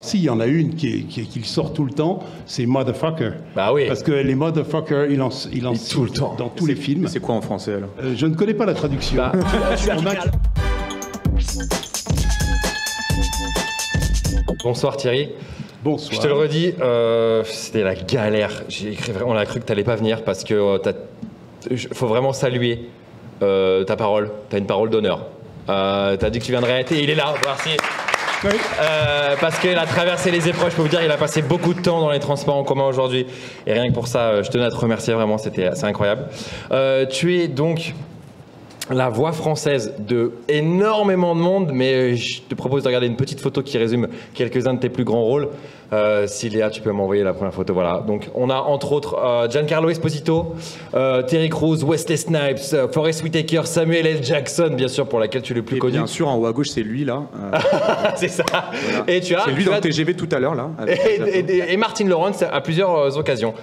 Si, il y en a une qui sort tout le temps, c'est Motherfucker. Bah oui. Parce que les Motherfuckers, il en tout le temps. dans tous les films. C'est quoi en français alors? Je ne connais pas la traduction. Bah, bonsoir Thierry. Bonsoir. Je te le redis, c'était la galère. On a cru que tu n'allais pas venir parce que faut vraiment saluer ta parole. Tu as une parole d'honneur. Tu as dit que tu viendrais et il est là. Merci. Oui. Parce qu'il a traversé les épreuves, je peux vous dire, il a passé beaucoup de temps dans les transports en commun aujourd'hui. Et rien que pour ça, je tenais à te remercier vraiment, c'est incroyable. Tu es donc la voix française de énormément de monde, mais je te propose de regarder une petite photo qui résume quelques-uns de tes plus grands rôles. Si Léa, tu peux m'envoyer la première photo, voilà. Donc on a entre autres Giancarlo Esposito, Terry Crews, Wesley Snipes, Forest Whitaker, Samuel L. Jackson, bien sûr, pour laquelle tu es le plus connu. Bien sûr, en haut à gauche, c'est lui là. C'est ça. Voilà. Et tu as, c'est lui dans le TGV tout à l'heure là. Et Martin Lawrence à plusieurs occasions.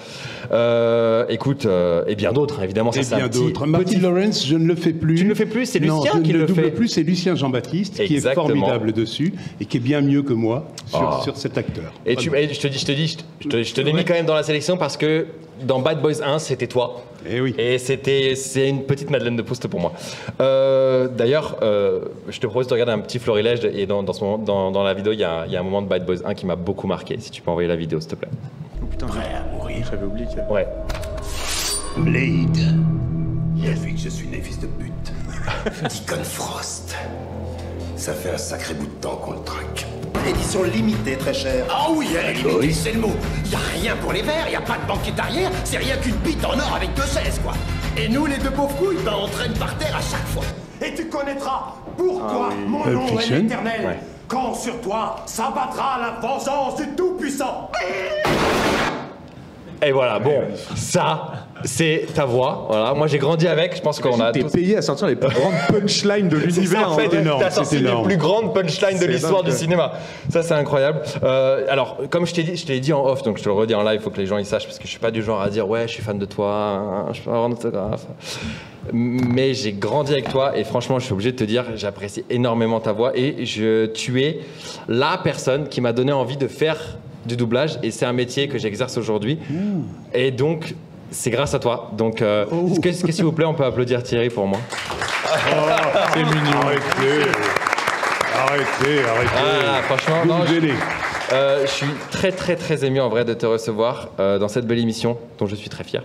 Écoute, et bien d'autres, évidemment. Et ça, bien d'autres. Martin Lawrence, je ne le fais plus. Tu ne le fais plus, c'est Lucien qui le fait. Non, je ne le double plus, c'est Lucien Jean-Baptiste qui est formidable dessus et qui est bien mieux que moi sur cet acteur. Et je te l'ai mis quand même dans la sélection parce que dans Bad Boys 1, c'était toi. Et oui. Et c'est une petite Madeleine de Proust pour moi. D'ailleurs, je te propose de regarder un petit florilège et dans la vidéo, il y a un moment de Bad Boys 1 qui m'a beaucoup marqué. Si tu peux envoyer la vidéo, s'il te plaît. Oh putain, prêt à mourir. J'avais oublié qu'il y avait... Ouais. Blade. Il a vu que je suis né fils de pute. Deacon Frost. Ça fait un sacré bout de temps qu'on le traque. Édition limitée, très chère. Ah oui, elle est limitée, c'est le mot. Y a rien pour les verts, y a pas de banquette arrière, c'est rien qu'une bite en or avec 2 chaises, quoi. Et nous, les 2 pauvres couilles, ben on traîne par terre à chaque fois. Et tu connaîtras pourquoi mon nom est l'éternel. Ouais. Quand sur toi s'abattra la vengeance du Tout-Puissant. Et voilà, bon, ça, c'est ta voix. Voilà, moi j'ai grandi avec. Je pense qu'on a. T'es payé à sortir les plus grandes punchlines de l'univers. En fait, t'as sorti les plus grandes punchlines de l'histoire du cinéma. Ça, c'est incroyable. Alors, comme je t'ai dit en off, donc je te le redis en live, il faut que les gens ils sachent, parce que je suis pas du genre à dire ouais, je suis fan de toi, hein, je peux avoir un autographe. Mais j'ai grandi avec toi et franchement, je suis obligé de te dire, j'apprécie énormément ta voix et tu es la personne qui m'a donné envie de faire du doublage et c'est un métier que j'exerce aujourd'hui. Et donc, c'est grâce à toi. Donc, est-ce que s'il vous plaît, on peut applaudir Thierry pour moi? C'est mignon. Arrêtez. Ah, franchement, Vous non, me gênez. je suis très, très, très ému en vrai de te recevoir dans cette belle émission dont je suis très fier.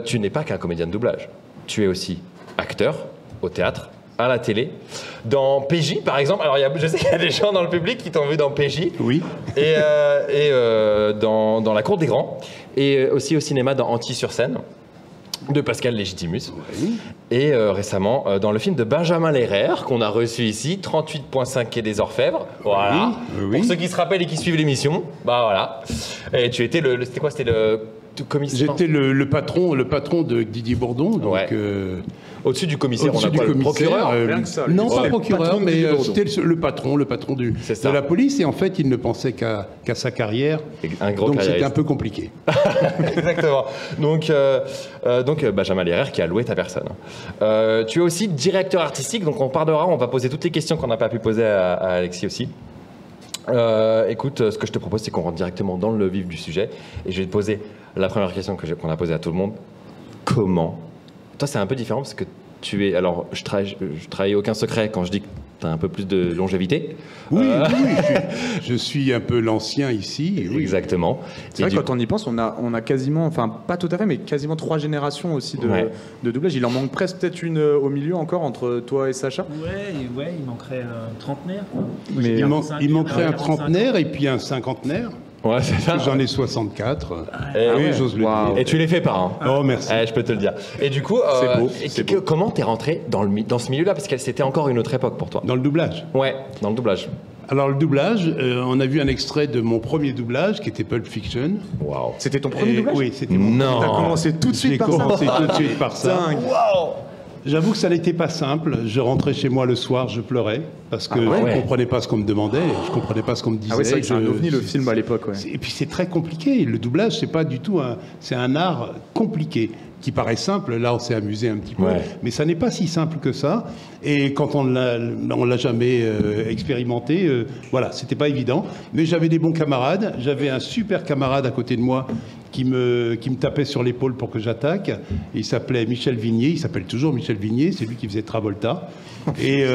Tu n'es pas qu'un comédien de doublage. Tu es aussi acteur au théâtre, à la télé, dans PJ par exemple. Alors je sais qu'il y a des gens dans le public qui t'ont vu dans PJ. Oui. Et dans La Cour des Grands. Et aussi au cinéma dans Anti-sur-scène de Pascal Légitimus. Oui. Et récemment dans le film de Benjamin Lerrer qu'on a reçu ici, 38.5 quai des Orfèvres. Voilà. Oui. Pour ceux qui se rappellent et qui suivent l'émission, bah voilà. Et tu étais c'était quoi? C'était le commissaire. J'étais le patron de Didier Bourdon. Donc, Ouais. Au-dessus du commissaire, on a quoi, le procureur? Rien que ça, non, lui. pas Ouais. procureur, Patron de mais Didier Bourdon. c'était le patron de la police. Et en fait, il ne pensait qu'à sa carrière. Un gros donc carriériste. c'était un peu compliqué. Exactement. Donc Benjamin Lerrer qui a loué ta personne. Tu es aussi directeur artistique, donc on va poser toutes les questions qu'on n'a pas pu poser à Alexis aussi. Écoute, ce que je te propose, c'est qu'on rentre directement dans le vif du sujet. Et je vais te poser la première question qu'on a posée à tout le monde. Comment? Toi, c'est un peu différent parce que tu es... Alors, je trahis aucun secret quand je dis que tu as un peu plus de longévité. Oui, je suis un peu l'ancien ici. Oui. Exactement. C'est vrai que quand on y pense, on a quasiment, enfin pas tout à fait, mais quasiment 3 générations aussi de doublage. Il en manque presque peut-être une au milieu encore entre toi et Sacha. Ouais, il manquerait un trentenaire. Quoi. Moi, Mais j'ai 45, il manquerait un 45 trentenaire et puis un cinquantenaire. Ouais, c'est ça. J'en ai 64. Et, Oui, j'ose le dire. et tu les fais pas, hein. Oh, merci. Je peux te le dire. Et du coup, c'est beau. Comment t'es rentré dans ce milieu-là? Parce que c'était encore une autre époque pour toi. Dans le doublage. Ouais, dans le doublage. Alors, le doublage, on a vu un extrait de mon premier doublage qui était Pulp Fiction. Waouh. C'était ton premier Et doublage? Oui, c'était mon Non. T'as commencé tout de J'ai suite par ça. commencé tout de suite par ça. Dingue. J'avoue que ça n'était pas simple. Je rentrais chez moi le soir, je pleurais parce que ouais. je ne comprenais pas ce qu'on me demandait, je ne comprenais pas ce qu'on me disait. Ah ouais, c'est vrai que c'est un Je- ovni le film à l'époque. Ouais. Et puis c'est très compliqué. Le doublage, c'est pas du tout c'est un art compliqué. qui paraît simple. Là, on s'est amusé un petit peu, mais ça n'est pas si simple que ça. Et quand on l'a jamais expérimenté, voilà, c'était pas évident. Mais j'avais des bons camarades. J'avais un super camarade à côté de moi qui me tapait sur l'épaule pour que j'attaque. Il s'appelait Michel Vignier. Il s'appelle toujours Michel Vignier. C'est lui qui faisait Travolta. Et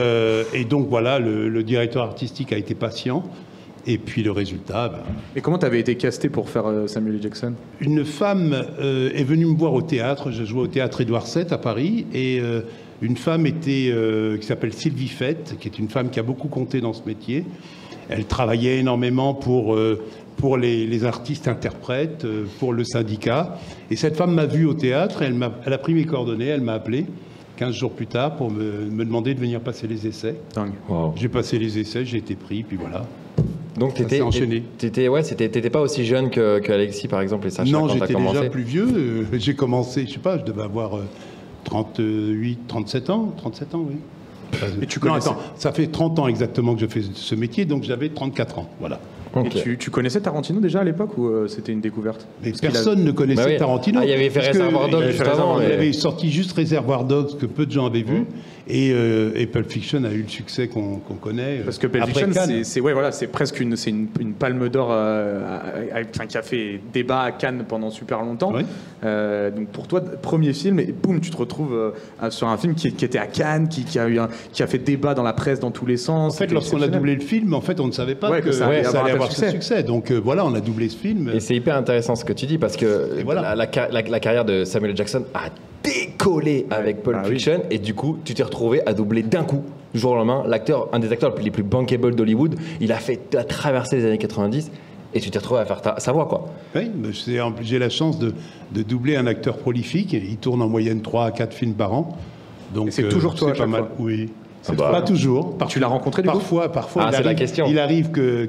donc voilà, le directeur artistique a été patient. Et puis le résultat... Et comment tu avais été casté pour faire Samuel L. Jackson? Une femme est venue me voir au théâtre. Je jouais au théâtre Édouard VII à Paris. Et une femme qui s'appelle Sylvie Fett, qui est une femme qui a beaucoup compté dans ce métier. Elle travaillait énormément pour les artistes-interprètes, pour le syndicat. Et cette femme m'a vu au théâtre. Elle a pris mes coordonnées, elle m'a appelé 15 jours plus tard pour me demander de venir passer les essais. Wow. J'ai passé les essais, j'ai été pris, puis voilà. Donc t'étais pas aussi jeune que Alexis par exemple et Sacha non, quand t'as commencé. Non, j'étais déjà plus vieux. J'ai commencé, je sais pas, je devais avoir 37 ans, oui. Et tu connaissais... Non, attends, ça fait 30 ans exactement que je fais ce métier, donc j'avais 34 ans, voilà. Okay. Et tu connaissais Tarantino déjà à l'époque ou c'était une découverte? Mais personne ne connaissait Tarantino. Ah, il avait fait Réservoir Dogs juste avant. Il avait sorti juste Réservoir Dogs que peu de gens avaient vu. Et Pulp Fiction a eu le succçai qu'on connaît. Parce que Pulp Fiction, c'est presque une palme d'or qui a fait débat à Cannes pendant super longtemps. Oui. Donc pour toi, premier film, et boum, tu te retrouves sur un film qui était à Cannes, qui a fait débat dans la presse dans tous les sens. En fait, lorsqu'on a doublé le film, en fait, on ne savait pas que ça allait avoir ce succès. Donc voilà, on a doublé ce film. Et c'est hyper intéressant ce que tu dis parce que la carrière de Samuel L. Jackson a décollé avec Pulp Fiction et du coup tu t'es retrouvé à doubler d'un coup du jour au lendemain un des acteurs les plus bankable d'Hollywood. Il a traversé les années 90 et tu t'es retrouvé à faire sa voix quoi. Oui, j'ai la chance de doubler un acteur prolifique. Il tourne en moyenne 3 à 4 films par an. Donc c'est toujours toi à chaque fois. Oui. Pas toujours. Tu l'as rencontré du coup ? Parfois il arrive que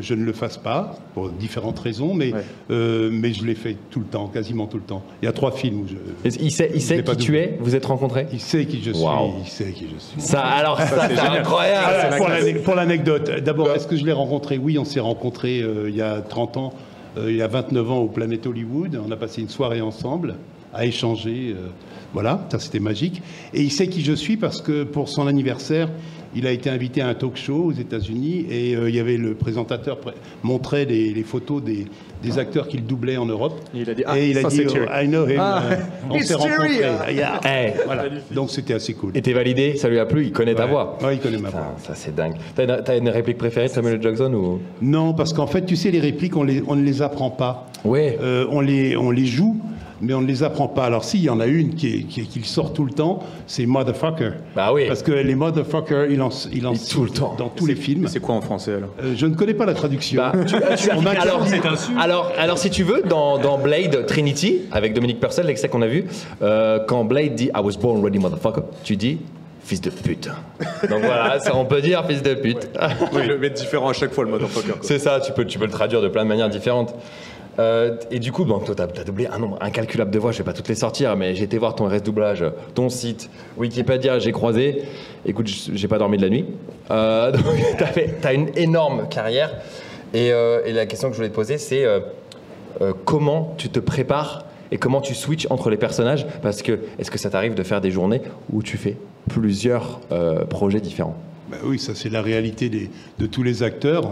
je ne le fasse pas, pour différentes raisons, mais je l'ai fait tout le temps, quasiment tout le temps. Il y a 3 films où Il sait qui tu es ? Vous êtes rencontrés ? Il sait qui je suis. Wow. Il sait qui je suis. Ça c'est incroyable. Pour l'anecdote, d'abord, est-ce que je l'ai rencontré ? Oui, on s'est rencontrés il y a 30 ans, il y a 29 ans au Planet Hollywood. On a passé une soirée ensemble, à échanger... Voilà, ça c'était magique. Et il sait qui je suis parce que pour son anniversaire, il a été invité à un talk show aux États-Unis et il y avait le présentateur montrait les photos des acteurs qu'il doublait en Europe. Et il a dit, I know him. On s'est rencontrés. Hey. Voilà. Donc c'était assez cool. Et t'es validé, ça lui a plu, il connaît ta voix. Oui, il connaît ma voix. Ça c'est dingue. T'as une réplique préférée de Samuel L. Jackson ou... Non, parce qu'en fait, tu sais, les répliques, on ne les apprend pas. Ouais. On les joue. Mais on ne les apprend pas. Alors, il y en a une qui sort tout le temps, c'est Motherfucker. Bah oui. Parce que les Motherfuckers, il en tout le temps. Dans tous les films. C'est quoi en français, alors je ne connais pas la traduction. Alors, si tu veux, dans Blade Trinity, avec Dominique Purcell, l'extrait qu'on a vu, quand Blade dit « I was born ready, motherfucker », tu dis « fils de pute ». Donc voilà, on peut dire « fils de pute ». Oui, le mettre différent à chaque fois, le motherfucker. C'est ça, tu peux le traduire de plein de manières différentes. Et du coup, toi, tu as doublé un nombre incalculable de voix. Je ne vais pas toutes les sortir, mais j'ai été voir ton RS Doublage, ton site, Wikipédia, j'ai croisé. Écoute, j'ai pas dormi de la nuit. Donc, tu as une énorme carrière. Et la question que je voulais te poser, c'est comment tu te prépares et comment tu switches entre les personnages ? Parce que, est-ce que ça t'arrive de faire des journées où tu fais plusieurs projets différents ? Ben oui, ça c'est la réalité de tous les acteurs.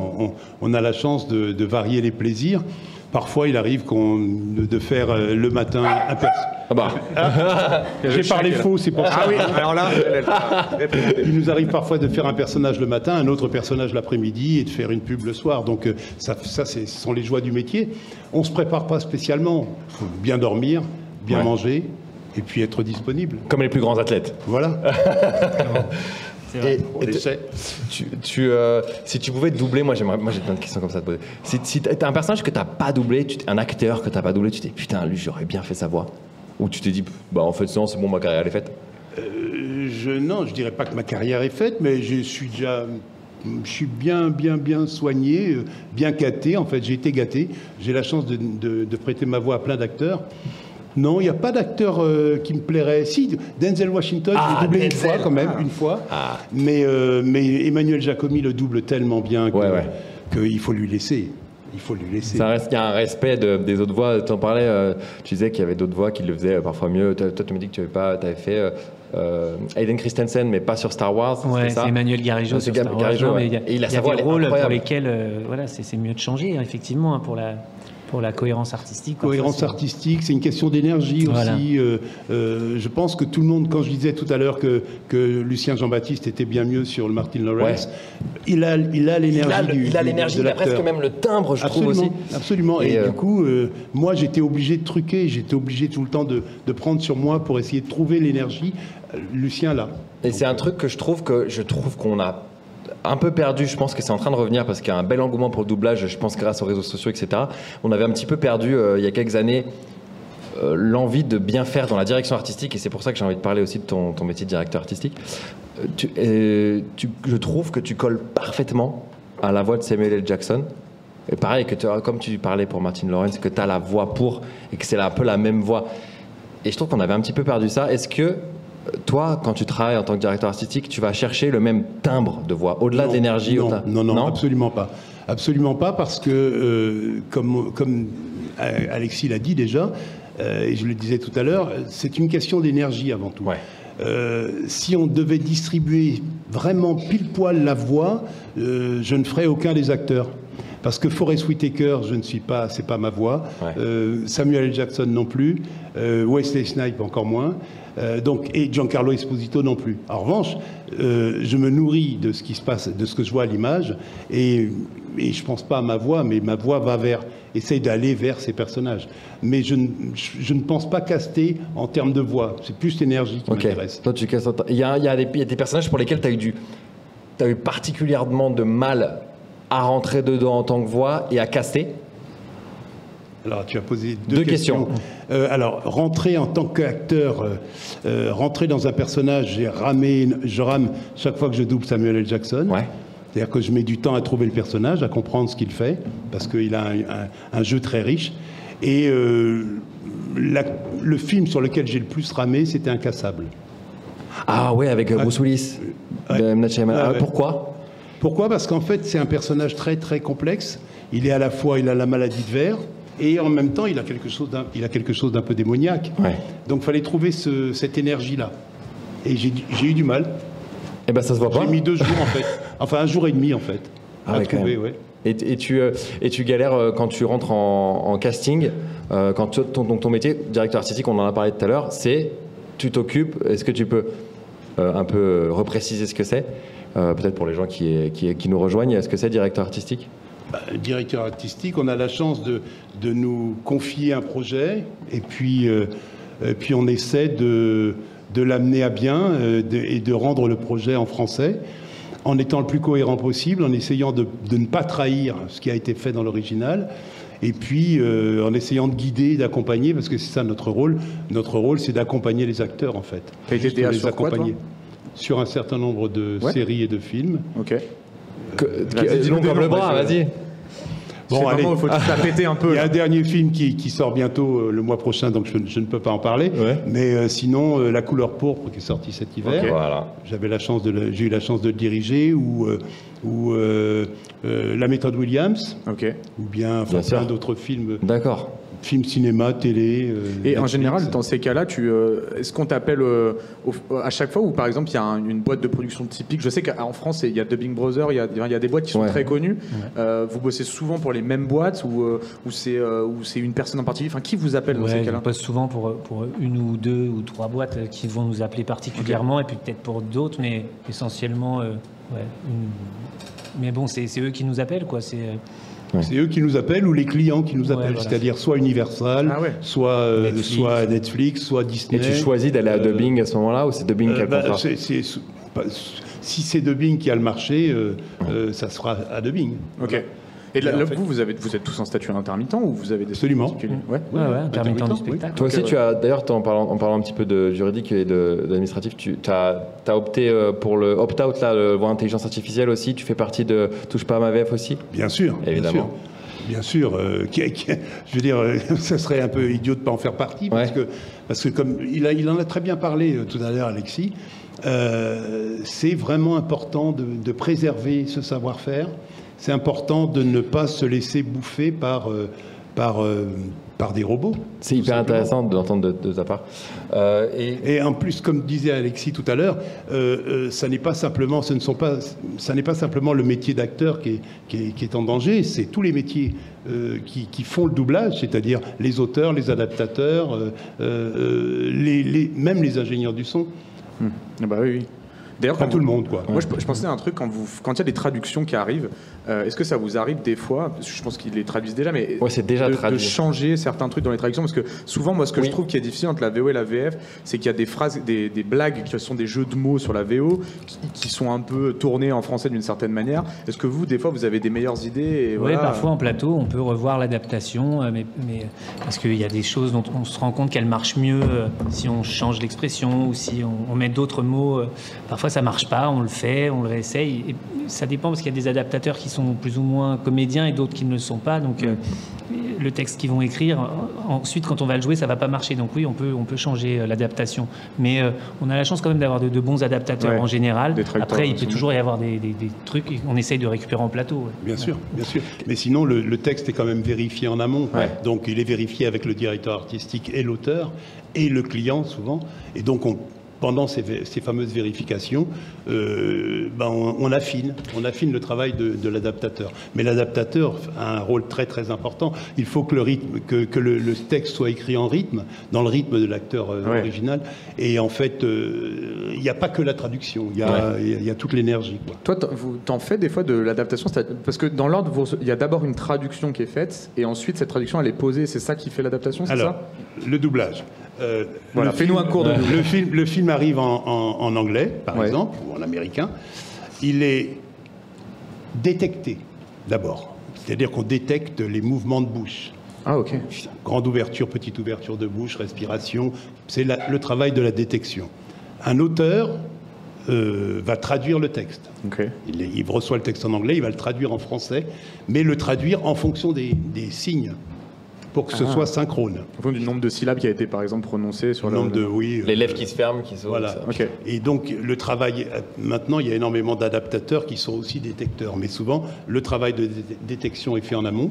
On a la chance de varier les plaisirs. Parfois, il arrive de faire le matin un personnage. J'ai parlé faux, c'est pour ça. Ah oui, alors là, il nous arrive parfois de faire un personnage le matin, un autre personnage l'après-midi et de faire une pub le soir. Donc ça ce sont les joies du métier. On ne se prépare pas spécialement. Il faut bien dormir, bien manger et puis être disponible. Comme les plus grands athlètes. Voilà. Si tu pouvais doubler, moi j'ai plein de questions comme ça à te poser. Si t'as un personnage que t'as pas doublé, un acteur que t'as pas doublé, tu t'es putain, lui j'aurais bien fait sa voix. Ou tu t'es dit, bah en fait non, c'est bon, ma carrière elle est faite. Non, je dirais pas que ma carrière est faite, mais je suis bien soigné, bien gâté. En fait, j'ai été gâté. J'ai la chance de prêter ma voix à plein d'acteurs. Non, il n'y a pas d'acteur qui me plairait. Si, Denzel Washington, j'ai doublé une fois quand même, une fois. Mais Emmanuel Giacomi le double tellement bien qu'il faut lui laisser. Il faut lui laisser. Il y a un respect des autres voix. Tu en parlais, tu disais qu'il y avait d'autres voix qui le faisaient parfois mieux. Toi, tu me dis que tu avais fait Hayden Christensen, mais pas sur Star Wars. Ouais, c'est Emmanuel Garijo sur Star Wars. Garijo, mais il y a des rôles pour lesquels c'est mieux de changer, effectivement, pour la cohérence artistique. Cohérence artistique, c'est une question d'énergie aussi. Je pense que tout le monde, quand je disais tout à l'heure que Lucien Jean-Baptiste était bien mieux sur le Martin Lawrence, il a l'énergie. Il a l'énergie, il a presque même le timbre, je trouve aussi. Absolument. Et du coup, moi, j'étais obligé de truquer, j'étais obligé tout le temps de prendre sur moi pour essayer de trouver l'énergie. Lucien, là. Et c'est un truc que je trouve qu'on a un peu perdu. Je pense que c'est en train de revenir parce qu'il y a un bel engouement pour le doublage, je pense grâce aux réseaux sociaux, etc. On avait un petit peu perdu il y a quelques années l'envie de bien faire dans la direction artistique, et c'est pour ça que j'ai envie de parler aussi de ton métier de directeur artistique. Je trouve que tu colles parfaitement à la voix de Samuel L. Jackson. Et pareil, comme tu parlais pour Martin Lawrence, que tu as la voix pour, et que c'est un peu la même voix. Et je trouve qu'on avait un petit peu perdu ça. Est-ce que toi, quand tu travailles en tant que directeur artistique, tu vas chercher le même timbre de voix, au-delà de l'énergie? Non, absolument pas. Absolument pas, parce que, comme Alexis l'a dit déjà, et je le disais tout à l'heure, c'est une question d'énergie avant tout. Ouais. Si on devait distribuer vraiment pile poil la voix, je ne ferais aucun des acteurs. Parce que Forest Whitaker, c'est pas ma voix. Ouais. Samuel L. Jackson non plus. Wesley Snipes encore moins. Et Giancarlo Esposito non plus. En revanche, je me nourris de ce qui se passe, de ce que je vois à l'image, et je pense pas à ma voix, mais ma voix essaye d'aller vers ces personnages. Mais je ne pense pas caster en termes de voix. C'est plus l'énergie qui m'intéresse. Toi, tu castes. Il y a des personnages pour lesquels tu as eu particulièrement de mal à rentrer dedans en tant que voix et à caster. Alors, tu as posé deux questions. Alors, rentrer en tant qu'acteur, rentrer dans un personnage, je rame chaque fois que je double Samuel L. Jackson. Ouais. C'est-à-dire que je mets du temps à trouver le personnage, à comprendre ce qu'il fait, parce qu'il a un jeu très riche. Et le film sur lequel j'ai le plus ramé, c'était Incassable. Ah ouais, avec Bruce Willis. Pourquoi ? Parce qu'en fait, c'est un personnage très très complexe. Il a la maladie de Ver, et en même temps, il a quelque chose d'un peu démoniaque. Ouais. Donc, il fallait trouver cette énergie-là. Et j'ai eu du mal. Eh ben, ça se voit pas. J'ai mis 2 jours, en fait. Enfin, 1 jour et demi, en fait. À trouver, ouais. Et tu galères quand tu rentres en casting, quand ton métier, directeur artistique, on en a parlé tout à l'heure, c'est tu t'occupes. Est-ce que tu peux un peu repréciser ce que c'est, peut-être pour les gens qui nous rejoignent, est-ce que c'est directeur artistique? Directeur artistique, on a la chance de nous confier un projet, et puis on essaie de l'amener à bien et de rendre le projet en français, en étant le plus cohérent possible, en essayant de ne pas trahir ce qui a été fait dans l'original, et puis en essayant de guider, d'accompagner, parce que c'est ça notre rôle. Notre rôle, c'est d'accompagner les acteurs, en fait. Tu as été DA sur quoi, toi ? Sur un certain nombre de séries et de films. Ok. Long comme le bras, vas-y. Bon, allez, il faut te la péter un peu. Il y a un dernier film qui sort bientôt le mois prochain, donc je ne peux pas en parler. Ouais. Mais sinon, La couleur pourpre, qui est sorti cet hiver. Okay. Voilà. J'ai eu la chance de le diriger, ou La méthode Williams. Ok. Ou bien plein d'autres films. D'accord. Films, cinéma, télé. Et en général, dans ces cas-là, est-ce qu'on t'appelle à chaque fois, ou par exemple, il y a une boîte de production typique? Je sais qu'en France, il y a Dubbing Brothers, il y a des boîtes qui sont très connues. Ouais. Vous bossez souvent pour les mêmes boîtes, ou c'est une personne en particulier? Enfin, qui vous appelle dans ces cas-là? On bosse souvent pour 1 ou 2 ou 3 boîtes qui vont nous appeler particulièrement, et puis peut-être pour d'autres, mais essentiellement, mais bon, c'est eux qui nous appellent, quoi. C'est eux qui nous appellent, ou les clients qui nous appellent, voilà. C'est-à-dire soit Universal, soit Netflix, soit Disney. Et tu choisis d'aller à dubbing à ce moment-là, ou c'est dubbing qui a le contrat? Si c'est dubbing qui a le marché, ça sera à dubbing. Ok. Et là, vous êtes tous en statut intermittent, ou vous avez des... Absolument. Ouais, intermittent du spectacle. Toi aussi, tu as, d'ailleurs, en parlant un petit peu de juridique et d'administratif, tu as opté pour le opt-out, là, le voix intelligence artificielle aussi. Tu fais partie de Touche pas à ma VF aussi? Bien sûr. Évidemment. Bien sûr. Je veux dire, ça serait un peu idiot de ne pas en faire partie, parce que comme il en a très bien parlé tout à l'heure, Alexis, c'est vraiment important de préserver ce savoir-faire. c'est important de ne pas se laisser bouffer par des robots. C'est hyper intéressant d'entendre de ta part. Et en plus, comme disait Alexis tout à l'heure, ça n'est pas simplement le métier d'acteur qui est en danger, c'est tous les métiers qui font le doublage, c'est-à-dire les auteurs, les adaptateurs, même les ingénieurs du son. Bah oui. D'ailleurs, pas tout le monde, quoi. Moi, je pensais à un truc, quand il y a des traductions qui arrivent, est-ce que ça vous arrive des fois, parce que je pense qu'ils les traduisent déjà, mais c'est déjà de changer certains trucs dans les traductions, parce que souvent, moi, ce que je trouve qui est difficile entre la VO et la VF, c'est qu'il y a des phrases, des blagues qui sont des jeux de mots sur la VO, qui sont un peu tournés en français d'une certaine manière. Est-ce que vous, des fois, vous avez des meilleures idées? Oui, parfois en plateau, on peut revoir l'adaptation, mais parce qu'il y a des choses dont on se rend compte qu'elles marchent mieux si on change l'expression ou si on met d'autres mots. Parfois, ça marche pas, on le fait, on le réessaye. Et ça dépend parce qu'il y a des adaptateurs qui sont plus ou moins comédiens et d'autres qui ne le sont pas. Donc, le texte qu'ils vont écrire, ensuite, quand on va le jouer, ça va pas marcher. Donc oui, on peut changer l'adaptation. Mais on a la chance quand même d'avoir de bons adaptateurs en général. Après, il peut toujours y avoir des trucs qu'on essaye de récupérer en plateau. Bien sûr, bien sûr. Mais sinon, le texte est quand même vérifié en amont. Donc, il est vérifié avec le directeur artistique et l'auteur et le client souvent. Et donc, pendant ces fameuses vérifications, on affine le travail de l'adaptateur. Mais l'adaptateur a un rôle très très important. Il faut que le texte soit écrit en rythme, dans le rythme de l'acteur original. Et en fait, il n'y a pas que la traduction, il y a toute l'énergie. Toi, t'en fais des fois de l'adaptation, parce que dans l'ordre, il y a d'abord une traduction qui est faite, et ensuite cette traduction elle est posée. C'est ça qui fait l'adaptation, c'est ça? Le doublage. Fais-nous un cours de le film arrive en anglais, par exemple, ou en américain. Il est détecté, d'abord. C'est-à-dire qu'on détecte les mouvements de bouche. Ah, ok. Grande ouverture, petite ouverture de bouche, respiration. C'est le travail de la détection. Un auteur va traduire le texte. Okay. Il reçoit le texte en anglais, il va le traduire en français, mais le traduire en fonction des signes, pour que ce soit synchrone. En fonction du nombre de syllabes qui a été, par exemple, prononcé sur le... les lèvres qui se ferment, qui s'ouvrent. Voilà. Okay. Et donc, le travail... Maintenant, il y a énormément d'adaptateurs qui sont aussi détecteurs. Mais souvent, le travail de détection est fait en amont,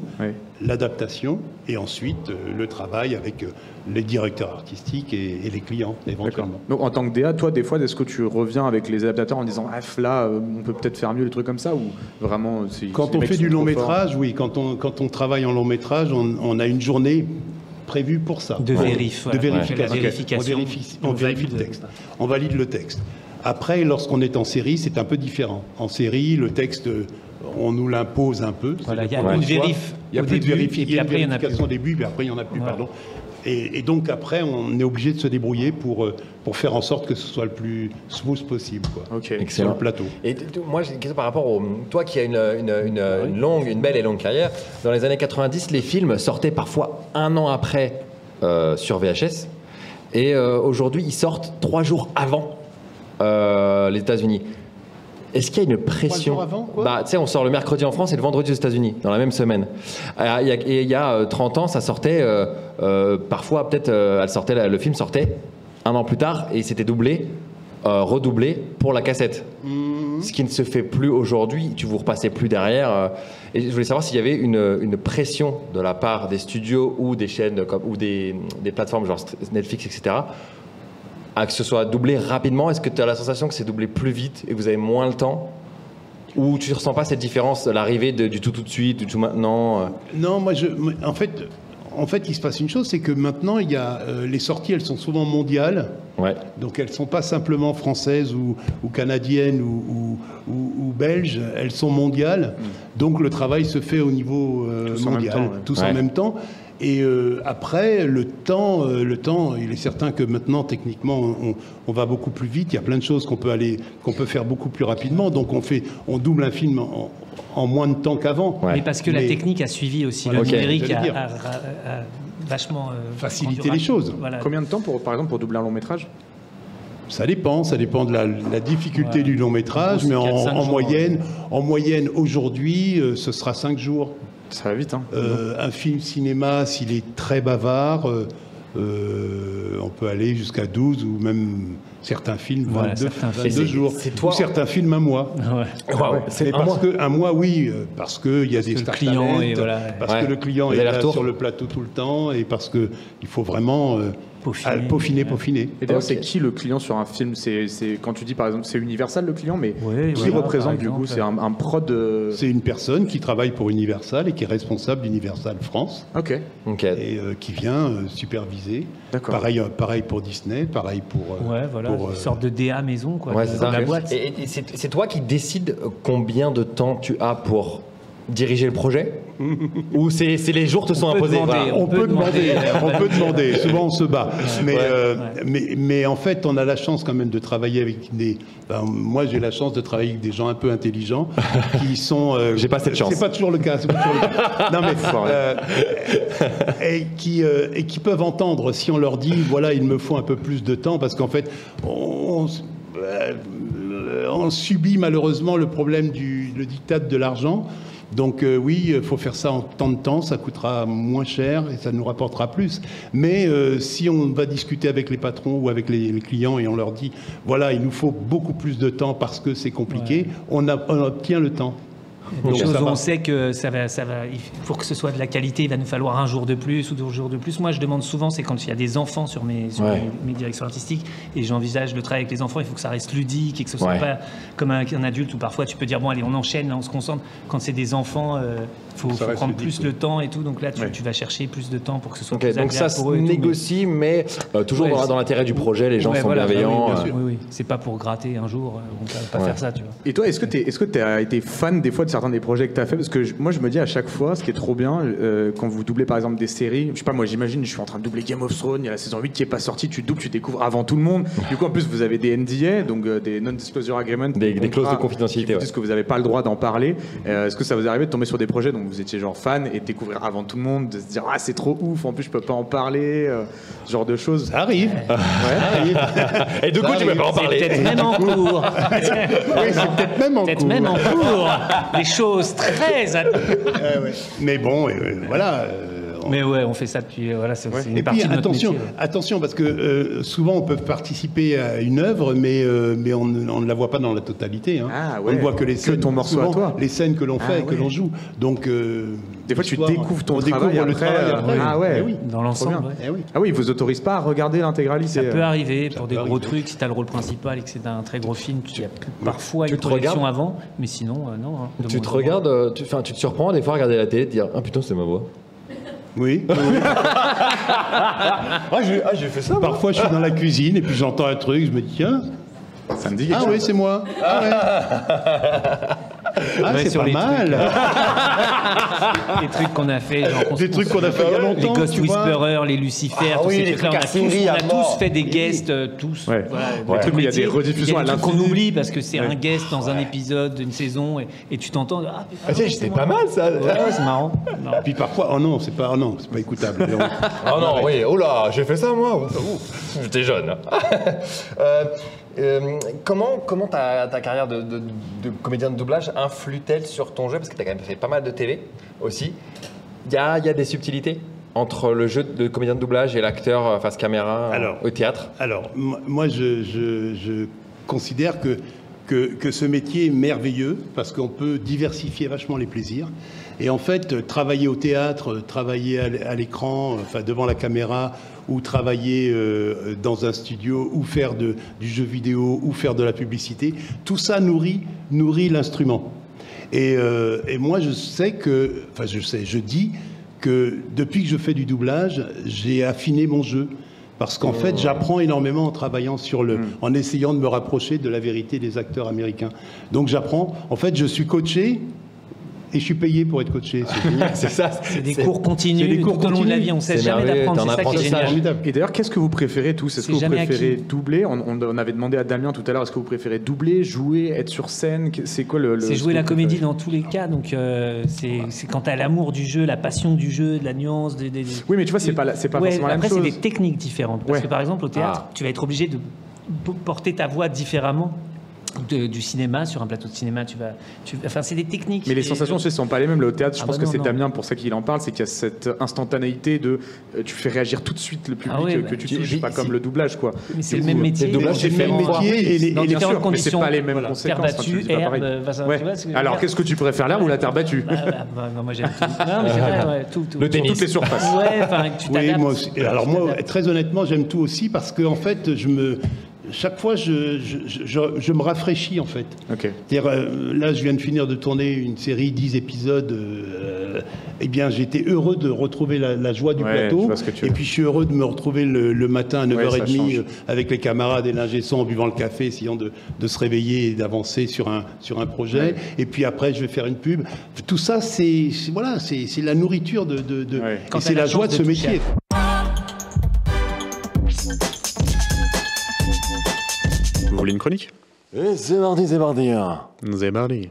l'adaptation, et ensuite, le travail avec les directeurs artistiques et les clients, éventuellement. Donc, en tant que DA, toi, des fois, est-ce que tu reviens avec les adaptateurs en disant « là, on peut peut-être faire mieux, les trucs comme ça » ou vraiment... Quand on fait du long métrage, oui. Quand on travaille en long métrage, on a une journée prévue pour ça. De vérification. On vérifie le texte. On valide le texte. Après, lorsqu'on est en série, c'est un peu différent. En série, le texte, on nous l'impose un peu. Voilà, il y a une vérif. Il y a plus de vérification au début, puis après, il n'y en a plus, pardon. Et donc après, on est obligé de se débrouiller pour faire en sorte que ce soit le plus smooth possible, sur le plateau. Et moi, j'ai une question par rapport toi qui as une belle et longue carrière. Dans les années 90, les films sortaient parfois un an après sur VHS. Et aujourd'hui, ils sortent 3 jours avant les États-Unis. Est-ce qu'il y a une pression? 3 jours avant, on sort le mercredi en France et le vendredi aux États-Unis, dans la même semaine. Il y a 30 ans, ça sortait, parfois, peut-être, le film sortait un an plus tard et c'était doublé, redoublé pour la cassette. Ce qui ne se fait plus aujourd'hui, tu vous repassez plus derrière. Et je voulais savoir s'il y avait une pression de la part des studios ou des chaînes ou des plateformes genre Netflix, etc., à que ce soit doublé rapidement. Est-ce que tu as la sensation que c'est doublé plus vite et que vous avez moins le temps? Ou tu ne ressens pas cette différence, l'arrivée du tout de suite, du tout maintenant? Non, en fait, il se passe une chose, c'est que maintenant, il y a, les sorties, elles sont souvent mondiales. Donc, elles ne sont pas simplement françaises ou canadiennes ou belges, elles sont mondiales. Donc, le travail se fait au niveau mondial, tous en même temps. Et après, le temps, il est certain que maintenant, techniquement, on va beaucoup plus vite. Il y a plein de choses qu'on peut faire beaucoup plus rapidement. Donc, on double un film en moins de temps qu'avant. Mais parce que la technique a suivi aussi. Le numérique a vachement facilité les choses. Voilà. Combien de temps, par exemple, pour doubler un long métrage? Ça dépend de la difficulté du long métrage, mais en moyenne, aujourd'hui, ce sera 5 jours. Ça va vite, hein. Un film cinéma, s'il est très bavard, on peut aller jusqu'à 12 ou même certains films 22 jours. Toi... Ou certains films un mois. C'est un mois, oui, parce qu'il y a des star talents, parce que le client est là sur le plateau tout le temps et parce qu'il faut vraiment peaufiner. Et d'ailleurs, c'est qui le client sur un film? C'est quand tu dis par exemple c'est Universal le client, mais qui représente du coup? C'est un prod. C'est une personne qui travaille pour Universal et qui est responsable d'Universal France. Ok. Et qui vient superviser. Pareil pour Disney, pareil pour. Une sorte de DA maison, quoi. Ouais, c'est ça. La boîte. Et c'est toi qui décides combien de temps tu as pour diriger le projet ou c'est les jours te sont imposés? On peut demander. Souvent on se bat. Mais en fait, on a la chance quand même de travailler avec moi, j'ai la chance de travailler avec des gens un peu intelligents qui sont. J'ai pas cette chance. C'est pas toujours le cas. Non mais et qui peuvent entendre si on leur dit voilà, il me faut un peu plus de temps parce qu'en fait on subit malheureusement le problème le diktat de l'argent. Donc oui, il faut faire ça en tant de temps, ça coûtera moins cher et ça nous rapportera plus. Mais si on va discuter avec les patrons ou avec les clients et on leur dit, voilà, il nous faut beaucoup plus de temps parce que c'est compliqué, on obtient le temps. Des choses où on sait que pour que ce soit de la qualité, il va nous falloir un jour de plus ou 2 jours de plus. Moi, je demande souvent, c'est quand il y a des enfants sur mes directions artistiques et j'envisage le travail avec les enfants, il faut que ça reste ludique et que ce soit pas comme un adulte où parfois tu peux dire bon allez on enchaîne, là on se concentre. Quand c'est des enfants, faut prendre plus le temps et tout. Donc là tu vas chercher plus de temps pour que ce soit plus agréable. Donc ça se négocie, mais toujours dans l'intérêt du projet, les gens sont bienveillants. Oui, c'est pas pour gratter un jour, on peut pas faire ça, tu vois. Et toi, est-ce que tu as été fan des fois de certains des projets que tu as fait? Parce que moi je me dis à chaque fois, ce qui est trop bien, quand vous doublez par exemple des séries, je sais pas, moi j'imagine, je suis en train de doubler Game of Thrones, il y a la saison 8 qui est pas sortie, tu doubles, tu découvres avant tout le monde. Du coup en plus vous avez des NDA, donc des non-disclosure agreements, des clauses de confidentialité. Qui vous disent que vous n'avez pas le droit d'en parler. Est-ce que ça vous est arrivé de tomber sur des projets dont vous étiez genre fan et de découvrir avant tout le monde, de se dire ah c'est trop ouf, en plus je peux pas en parler, ce genre de choses? Ça arrive. Et du coup tu peux pas en parler. C'est peut-être même en cours. Oui, c'est peut-être même en cours. Les choses très. Mais bon, voilà. Mais ouais, on fait ça depuis. C'est une partie de notre métier. Attention, parce que souvent on peut participer à une œuvre, mais on ne la voit pas dans la totalité. Hein. On ne voit que les scènes, ton morceau à toi. les scènes que l'on fait et que l'on joue. Donc des fois tu découvres ton travail après. Ah ouais. Dans l'ensemble. Ah oui, ils vous autorisent pas à regarder l'intégralité. Ça peut arriver pour des gros trucs. Si tu as le rôle principal et que c'est un très gros film, il y a parfois une projection avant, mais sinon non. Tu te regardes, tu te surprends des fois à regarder la télé et te dire ah putain c'est ma voix. Oui. J'ai fait ça. Parfois, je suis dans la cuisine et puis j'entends un truc, je me dis tiens, ça me dit quelque chose. Ah oui, c'est moi. C'est pas mal. Les trucs qu'on a fait, des trucs qu'on a fait il y a longtemps. Les Ghost Whisperers, les Lucifer, tous ces trucs-là. On a tous fait des guests, tous. Les trucs où il y a des rediffusions à l'infini. Qu'on oublie parce que c'est un guest dans un épisode d'une saison et tu t'entends. C'était pas mal ça. C'est marrant. Puis parfois, c'est pas écoutable. Oh non, oui, oh là, j'ai fait ça moi. J'étais jeune. Comment ta carrière de comédien de doublage influe-t-elle sur ton jeu? Parce que tu as quand même fait pas mal de TV aussi. Il y a des subtilités entre le jeu de comédien de doublage et l'acteur face caméra au théâtre? Alors, moi, je considère que ce métier est merveilleux parce qu'on peut diversifier vachement les plaisirs. Et en fait, travailler au théâtre, travailler à l'écran, devant la caméra, ou travailler dans un studio, ou faire du jeu vidéo, ou faire de la publicité, tout ça nourrit l'instrument. Et moi, je dis que depuis que je fais du doublage, j'ai affiné mon jeu. Parce qu'en fait, j'apprends énormément en travaillant en essayant de me rapprocher de la vérité des acteurs américains. Donc j'apprends. En fait, je suis coaché. Et je suis payé pour être coaché. C'est ça. C'est des cours continus tout au long de la vie. On ne cesse jamais d'apprendre. C'est ça qui est génial. Et d'ailleurs, qu'est-ce que vous préférez tous? Est-ce que vous préférez doubler? On avait demandé à Damien tout à l'heure, est-ce que vous préférez doubler, jouer, être sur scène? C'est quoi C'est jouer la comédie dans tous les cas. Donc c'est quand tu as l'amour du jeu, la passion du jeu, de la nuance. Oui, mais tu vois, c'est pas forcément la même chose. Après, c'est des techniques différentes. Parce que par exemple, au théâtre, tu vas être obligé de porter ta voix différemment. du cinéma. Sur un plateau de cinéma, enfin, c'est des techniques. Mais les sensations, ne sont pas les mêmes. Le théâtre, je pense que c'est Damien pour ça qu'il en parle, c'est qu'il y a cette instantanéité de tu fais réagir tout de suite le public que tu touches, pas comme le doublage, quoi. Mais c'est le même métier. C'est le même métier et les différentes conditions. Mais c'est pas les mêmes conséquences. Terre battue, herbe. Alors, qu'est-ce que tu préfères, l'herbe ou la terre battue? Moi, j'aime tout. Non, mais c'est vrai, tout. Le tennis. Toutes les surfaces. Ouais, enfin, tu t'adaptes. Alors moi, très honnêtement, j'aime tout aussi parce que en fait, chaque fois, je me rafraîchis en fait. Okay. Là, je viens de finir de tourner une série 10 épisodes. Eh bien, j'étais heureux de retrouver la joie du plateau. Et puis, je suis heureux de me retrouver le matin à 9h30 avec les camarades et l'ingé son en buvant le café, essayant de se réveiller et d'avancer sur un projet. Ouais. Et puis après, je vais faire une pub. Tout ça, c'est la nourriture et c'est la joie de ce métier. Vous voulez une chronique? C'est mardi. C'est mardi.